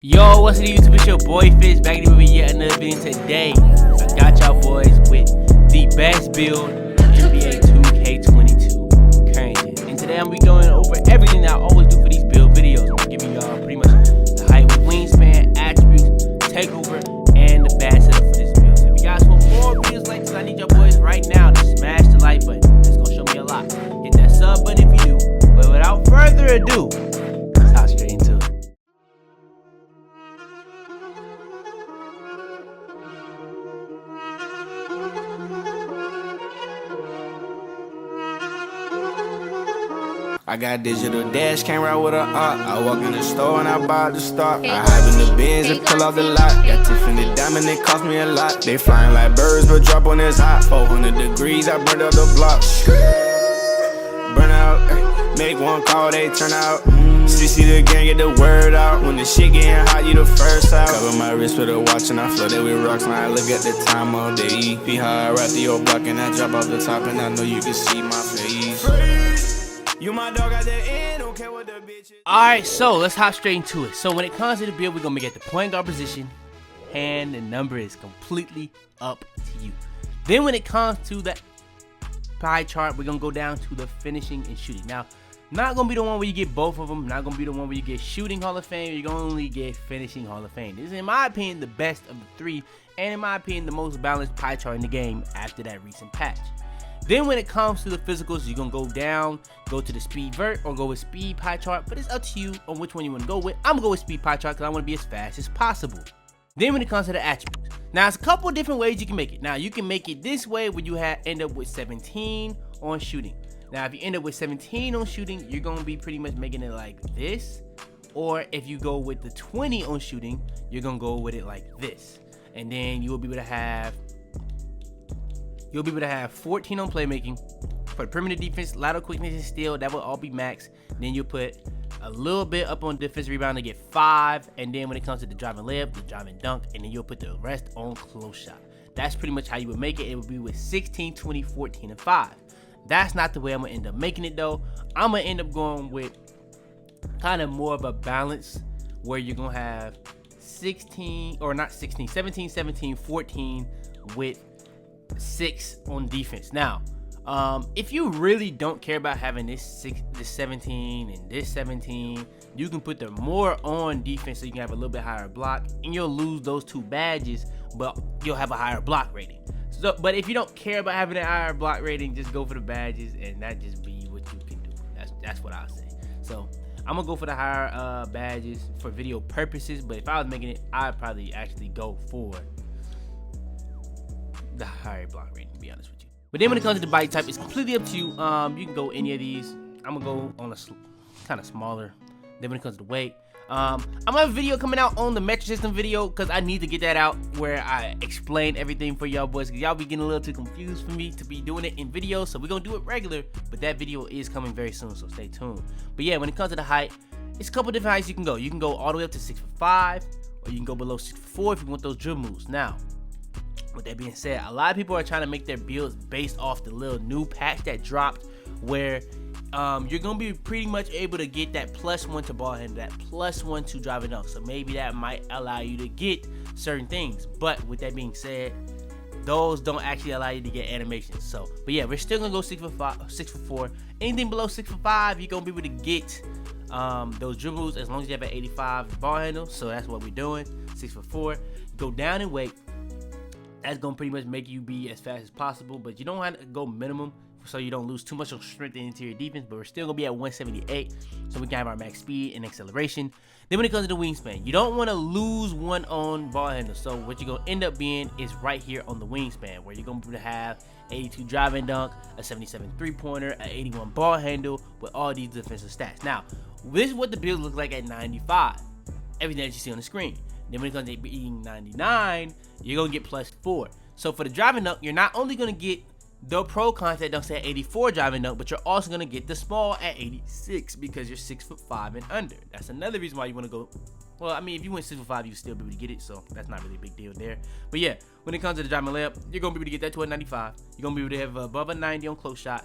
Yo, what's up YouTube? It's your boy Fitz back here with yet another video. Today I got y'all boys with the best build NBA 2K22 currently. And today I'm gonna be going over everything that I always do for these build videos. I'm gonna give y'all pretty much the height with wingspan, attributes, takeover, and the bad setup for this build. So if you guys want more videos like this, I need y'all boys right now to smash the like button. It's gonna show me a lot. Hit that sub button if you do. But without further ado, let's hop straight into it. I got digital dash, came right with a art. I walk in the store and I buy the stock. I hide in the bins and pull off the lot. Got Tiffany diamond, they cost me a lot. They flying like birds, but drop on this hot. 400 degrees, I burned up the block. Burn out, make one call, they turn out. CC the gang, get the word out. When the shit getting hot, you the first out. Cover my wrist with a watch and I flood it with rocks. Now I look at the time all day. Be high right through your block and I drop off the top and I know you can see my face. You my dog at the end, don't care what the bitch is. Alright, so let's hop straight into it. So when it comes to the build, we're gonna make it the point guard position, and the number is completely up to you. Then when it comes to the pie chart, we're gonna go down to the finishing and shooting. Now, not gonna be the one where you get both of them, not gonna be the one where you get shooting Hall of Fame, you're gonna only get finishing Hall of Fame. This is, in my opinion, the best of the three, and in my opinion, the most balanced pie chart in the game after that recent patch. Then when it comes to the physicals, you're going to go down, go to the speed vert, or go with speed pie chart, but it's up to you on which one you want to go with. I'm going to go with speed pie chart because I want to be as fast as possible. Then when it comes to the attributes, now there's a couple different ways you can make it. Now you can make it this way where you end up with 17 on shooting. Now if you end up with 17 on shooting, you're going to be pretty much making it like this. Or if you go with the 20 on shooting, you're going to go with it like this. And then you will be able to have 14 on playmaking. For the perimeter defense, lateral quickness and steal, that will all be max. Then you'll put a little bit up on defensive rebound to get 5. And then when it comes to the driving layup, the driving dunk, and then you'll put the rest on close shot. That's pretty much how you would make it. It would be with 16, 20, 14, and 5. That's not the way I'm going to end up making it though. I'm going to end up going with kind of more of a balance where you're going to have 17, 17, 14 with 6 on defense. Now, if you really don't care about having this 17 and this 17, you can put the more on defense so you can have a little bit higher block, and you'll lose those 2 badges, but you'll have a higher block rating. So, but if you don't care about having a higher block rating, just go for the badges, and that just be what you can do. That's what I'll say. So I'm gonna go for the higher badges for video purposes, but if I was making it, I'd probably actually go for the higher block rating, to be honest with you. But then when it comes to the body type, it's completely up to you. You can go any of these. I'm gonna go on a kind of smaller. Then when it comes to the weight, I'm gonna have a video coming out on the metric system video because I need to get that out where I explain everything for y'all boys, because y'all be getting a little too confused for me to be doing it in video. So we're gonna do it regular, but that video is coming very soon, so stay tuned. But yeah, when it comes to the height, it's a couple different heights you can go. You can go all the way up to 6'5", or you can go below 6'4" if you want those dribble moves. Now, with that being said, a lot of people are trying to make their builds based off the little new patch that dropped, where you're gonna be pretty much able to get that +1 to ball handle, that +1 to driving dunk. So maybe that might allow you to get certain things. But with that being said, those don't actually allow you to get animations. So, but yeah, we're still gonna go 6'4". Anything below 6'5", you're gonna be able to get those dribbles as long as you have an 85 ball handle. So that's what we're doing. 6'4". Go down in weight. That's gonna pretty much make you be as fast as possible, but you don't have to go minimum so you don't lose too much of strength in interior defense. But we're still gonna be at 178, so we can have our max speed and acceleration. Then when it comes to the wingspan, you don't want to lose 1 on ball handle. So what you're gonna end up being is right here on the wingspan, where you're gonna be able to have 82 driving dunk, a 77 3-pointer, an 81 ball handle with all these defensive stats. Now, this is what the build looks like at 95. Everything that you see on the screen. Then when it comes to being 99, you're going to get +4. So for the driving dunk, you're not only going to get the pro contact dunks at 84 driving dunk, but you're also going to get the small at 86 because you're 6'5" and under. That's another reason why you want to go. Well, I mean, if you went 6'5", you would still be able to get it, so that's not really a big deal there. But yeah, when it comes to the driving layup, you're going to be able to get that to a 95. You're going to be able to have above a 90 on close shot,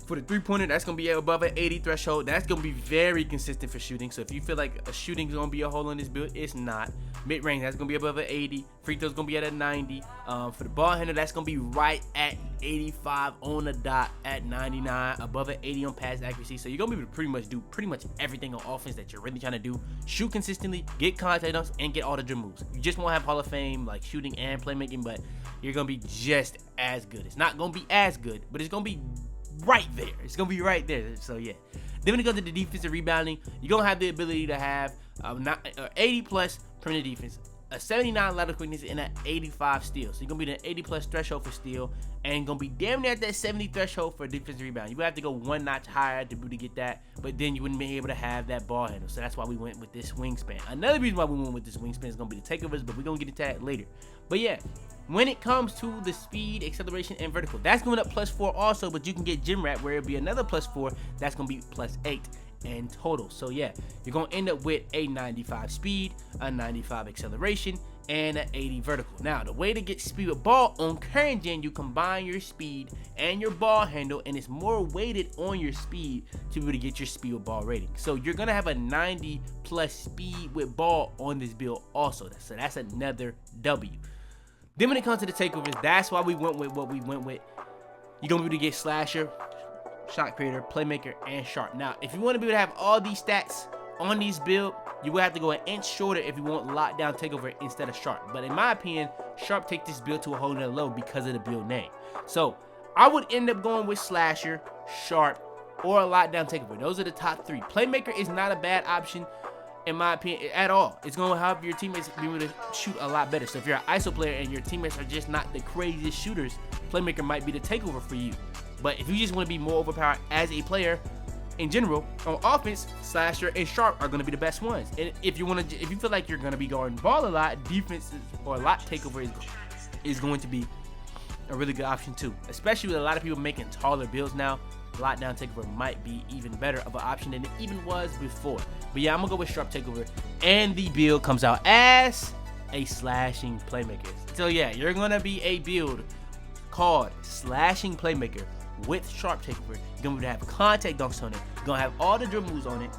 For the three-pointer, that's going to be above an 80 threshold. That's going to be very consistent for shooting. So if you feel like a shooting is going to be a hole in this build, it's not. Mid-range, that's going to be above an 80. Free throws going to be at a 90. For the ball handler, that's going to be right at 85 on the dot at 99. Above an 80 on pass accuracy. So you're going to be able to pretty much do pretty much everything on offense that you're really trying to do. Shoot consistently, get contact dunks, and get all the dribble moves. You just won't have Hall of Fame like shooting and playmaking, but you're going to be just as good. It's not going to be as good, but it's going to be right there. It's gonna be right there. So yeah. Then when it comes to the defensive rebounding, you're gonna have the ability to have 80 plus perimeter defense, a 79 lateral quickness, and an 85 steal. So you're gonna be the 80 plus threshold for steal, and gonna be damn near at that 70 threshold for defensive rebound. You would have to go one notch higher to get that, but then you wouldn't be able to have that ball handle. So that's why we went with this wingspan. Another reason why we went with this wingspan is gonna be the takeovers, but we're gonna get into that later. But yeah, when it comes to the speed, acceleration, and vertical, that's going up +4 also, but you can get gym wrap where it'll be another +4. That's going to be +8 in total. So yeah, you're going to end up with a 95 speed, a 95 acceleration, and an 80 vertical. Now, the way to get speed with ball on current gen, you combine your speed and your ball handle, and it's more weighted on your speed to be able to get your speed with ball rating. So you're going to have a 90 plus speed with ball on this build also. So that's another W. Then when it comes to the takeovers, that's why we went with what we went with. You're going to be able to get slasher, shot creator, playmaker, and sharp. Now, if you want to be able to have all these stats on these build, you will have to go an inch shorter if you want lockdown takeover instead of sharp. But in my opinion, sharp take this build to a whole nother level because of the build name. So I would end up going with slasher, sharp, or a lockdown takeover. Those are the top three. Playmaker is not a bad option, in my opinion, at all. It's going to help your teammates be able to shoot a lot better. So if you're an ISO player and your teammates are just not the craziest shooters, Playmaker might be the takeover for you. But if you just want to be more overpowered as a player in general, on offense, slasher and sharp are going to be the best ones. And if you feel like you're going to be guarding ball a lot, defense or a lot takeover is going to be a really good option too. Especially with a lot of people making taller builds now, lockdown takeover might be even better of an option than it even was before. But yeah, I'm gonna go with sharp takeover, and the build comes out as a slashing playmaker. So yeah, you're gonna be a build called slashing playmaker with sharp takeover. You're gonna have contact dunks on it, you're gonna have all the dribble moves on it,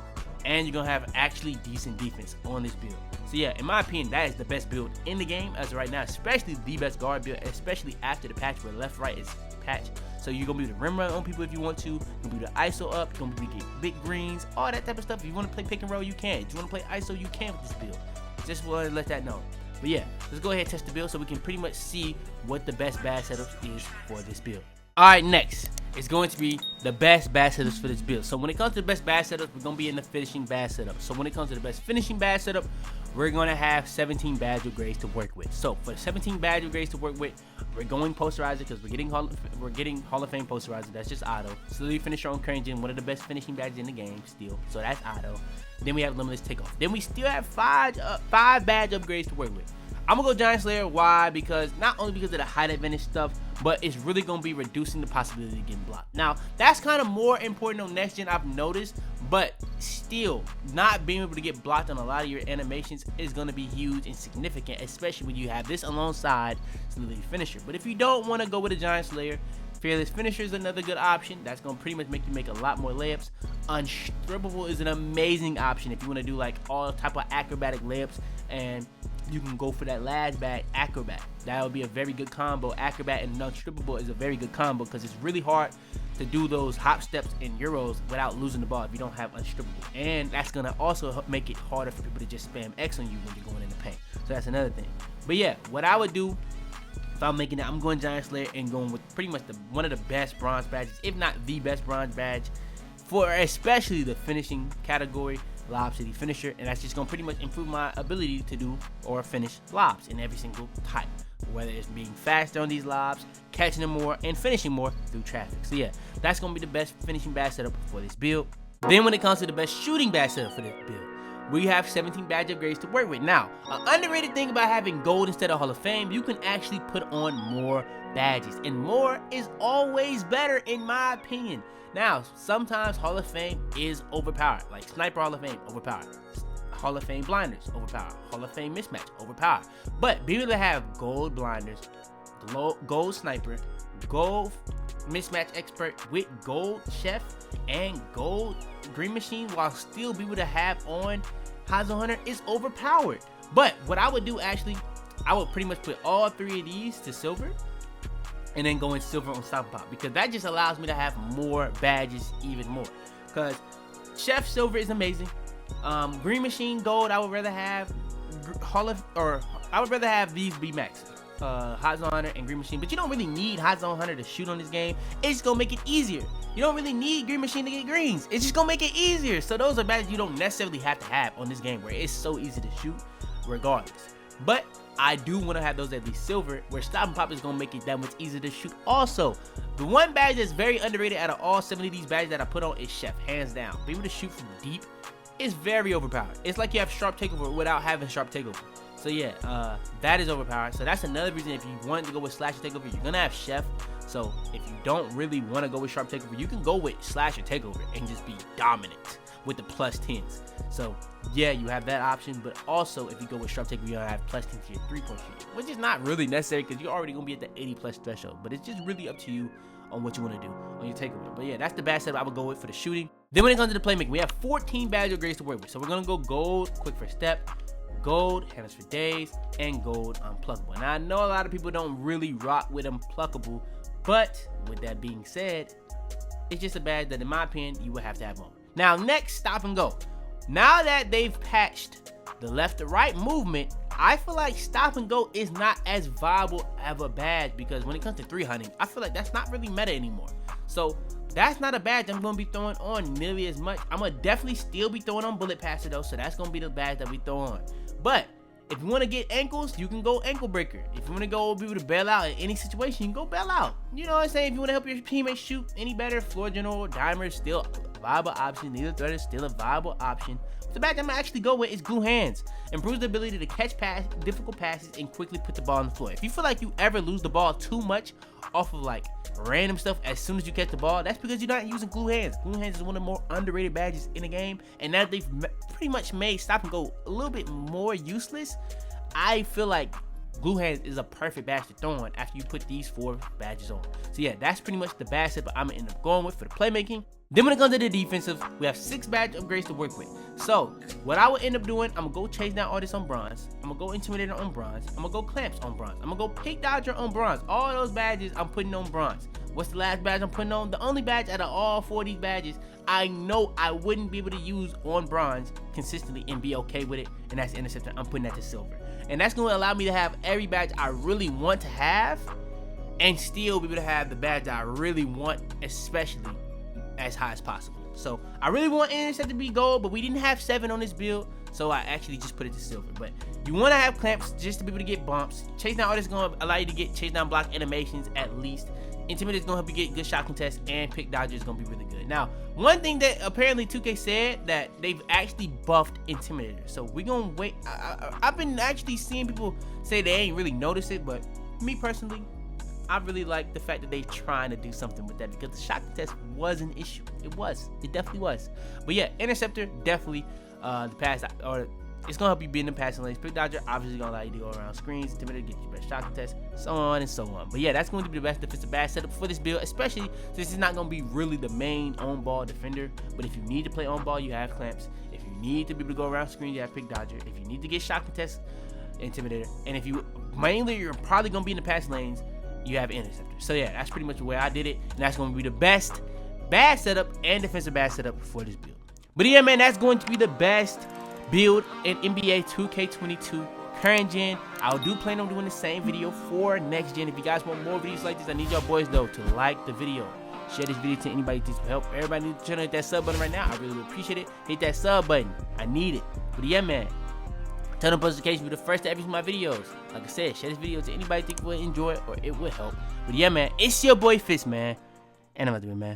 and you're gonna have actually decent defense on this build. So yeah, in my opinion, that is the best build in the game as of right now, especially the best guard build, especially after the patch where left right is patched. So you're gonna be able to rim run on people if you want to. You're gonna be able to ISO up. You're gonna be able to get big greens, all that type of stuff. If you want to play pick and roll, you can. If you want to play ISO, you can with this build. Just want to let that know. But yeah, let's go ahead and test the build so we can pretty much see what the best bad setup is for this build. All right, next is going to be the best bad setups for this build. So when it comes to the best bad setups, we're gonna be in the finishing bad setup. So when it comes to the best finishing bad setup, we're gonna have 17 badge grades to work with. So for 17 badge grades to work with, we're going posterizer because we're getting Hall of Fame posterizer. That's just auto. Slowly finisher on current gen, one of the best finishing badges in the game still. So that's auto. Then we have limitless takeoff. Then we still have five badge upgrades to work with. I'm gonna go Giant Slayer. Why? Because not only because of the height advantage stuff, but it's really gonna be reducing the possibility of getting blocked. Now that's kind of more important on next gen, I've noticed, but still not being able to get blocked on a lot of your animations is gonna be huge and significant, especially when you have this alongside Slowly Finisher. But if you don't want to go with a Giant Slayer, Fearless Finisher is another good option. That's gonna pretty much make you make a lot more layups. Unstrippable is an amazing option if you want to do like all type of acrobatic layups, and you can go for that last bag, Acrobat. That would be a very good combo. Acrobat and Unstrippable is a very good combo because it's really hard to do those hop steps in Euros without losing the ball if you don't have Unstrippable. And that's going to also make it harder for people to just spam X on you when you're going in the paint. So that's another thing. But yeah, what I would do if I'm making it, I'm going Giant Slayer and going with pretty much one of the best bronze badges, if not the best bronze badge, for especially the finishing category. Lob City Finisher, and that's just gonna pretty much improve my ability to do or finish lobs in every single type, whether it's being faster on these lobs, catching them more, and finishing more through traffic. So yeah, that's gonna be the best finishing badge setup for this build. Then when it comes to the best shooting badge setup for this build, we have 17 badge upgrades to work with. Now, an underrated thing about having gold instead of Hall of Fame, you can actually put on more badges, and more is always better in my opinion. Now, sometimes Hall of Fame is overpowered, like Sniper Hall of Fame, overpowered. Hall of Fame Blinders, overpowered. Hall of Fame Mismatch, overpowered. But being able to have gold blinders, gold sniper, gold mismatch expert with gold chef and gold green machine while still be able to have on Hanzo Hunter is overpowered. But what I would do actually, I would pretty much put all 3 of these to silver and then go in silver on Stop and Pop, because that just allows me to have more badges even more. Because chef silver is amazing. Green machine gold, I would rather have I would rather have these be max. Hot Zone Hunter and Green Machine, but you don't really need Hot Zone Hunter to shoot on this game. It's just gonna make it easier. You don't really need Green Machine to get greens. It's just gonna make it easier. So those are badges you don't necessarily have to have on this game, where it's so easy to shoot regardless. But I do want to have those at least silver, where Stop and Pop is gonna make it that much easier to shoot. Also, the one badge that's very underrated out of all 70 of these badges that I put on is Chef, hands down. Be able to shoot from deep is very overpowered. It's like you have Sharp Takeover without having Sharp Takeover. So yeah, that is overpowered. So that's another reason if you want to go with Slash or Takeover, you're gonna have Chef. So if you don't really want to go with Sharp Takeover, you can go with Slash or Takeover and just be dominant with the plus 10s. So yeah, you have that option. But also if you go with Sharp Takeover, you're gonna have plus 10 to your 3-point shooting, which is not really necessary because you're already gonna be at the 80 plus threshold. But it's just really up to you on what you want to do on your Takeover. But yeah, that's the badge setup I would go with for the shooting. Then when it comes to the playmaking, we have 14 badge upgrades to work with. So we're gonna go gold, quick first step, gold, handles for days, and gold unpluckable. Now I know a lot of people don't really rock with unpluckable, but with that being said, it's just a badge that in my opinion you would have to have on. Now next, Stop and Go. Now that they've patched the left to right movement, I feel like Stop and Go is not as viable of a badge, because when it comes to 3 hunting, I feel like that's not really meta anymore. So that's not a badge I'm going to be throwing on nearly as much. I'm going to definitely still be throwing on Bullet Passer though, so that's going to be the badge that we throw on. But if you want to get ankles, you can go Ankle Breaker. If you want to go be able to bail out in any situation, you can go bail out. You know what I'm saying? If you want to help your teammates shoot any better, Floor General, Dimer is still a viable option. Neither Threat is still a viable option. The badge I'm gonna actually go with is Glue Hands. Improves the ability to catch difficult passes and quickly put the ball on the floor. If you feel like you ever lose the ball too much off of like random stuff as soon as you catch the ball, that's because you're not using Glue Hands. Glue Hands is one of the more underrated badges in the game, and now they've pretty much made Stop and Go a little bit more useless. I feel like Glue Hands is a perfect badge to throw on after you put these 4 badges on. So yeah, that's pretty much the badge set I'm gonna end up going with for the playmaking. Then when it comes to the defensive, we have 6 badge upgrades to work with. So what I would end up doing, I'm gonna go chase down artists on bronze, I'm gonna go intimidator on bronze, I'm gonna go clamps on bronze, I'm gonna go pick dodger on bronze. All those badges I'm putting on bronze. What's the last badge I'm putting on? The only badge out of all 4 of these badges I know I wouldn't be able to use on bronze consistently and be okay with it, and that's interceptor. I'm putting that to silver, and that's going to allow me to have every badge I really want to have and still be able to have the badge I really want, especially as high as possible. So I really want intercept to be gold, but we didn't have 7 on this build, so I actually just put it to silver. But you want to have clamps just to be able to get bumps. Chase down artists is going to allow you to get chase down block animations at least. Intimidator is going to help you get good shot contests, and pick dodger is going to be really good. Now, one thing that apparently 2K said, that they've actually buffed Intimidator. So we're going to wait. I've been actually seeing people say they ain't really noticed it, but me personally, I really like the fact that they trying to do something with that, because the shot contest was an issue. It definitely was. But yeah, interceptor definitely the pass, or it's gonna help you be in the passing lanes. Pick dodger obviously gonna allow you to go around screens. Intimidator get you better shot contest, so on and so on. But yeah, that's going to be the best defensive badge setup for this build, especially since it's not gonna be really the main on ball defender. But if you need to play on ball, you have clamps. If you need to be able to go around screens, you have pick dodger. If you need to get shot contest, intimidator. And if you mainly you're probably gonna be in the pass lanes, you have interceptor. So yeah, that's pretty much the way I did it, and that's going to be the best badge setup and defensive badge setup for this build. But yeah, man, that's going to be the best build in NBA 2K22 current gen. I do plan on doing the same video for next gen. If you guys want more videos like this, I need y'all boys though to like the video, share this video to anybody that needs help. Everybody needs to turn on that sub button right now. I really would appreciate it. Hit that sub button. I need it. But yeah, man, turn on notifications to be the first to ever see my videos. Like I said, share this video to anybody you think will enjoy it or it will help. But yeah, man, it's your boy Fitz, man, and I'm out there, man.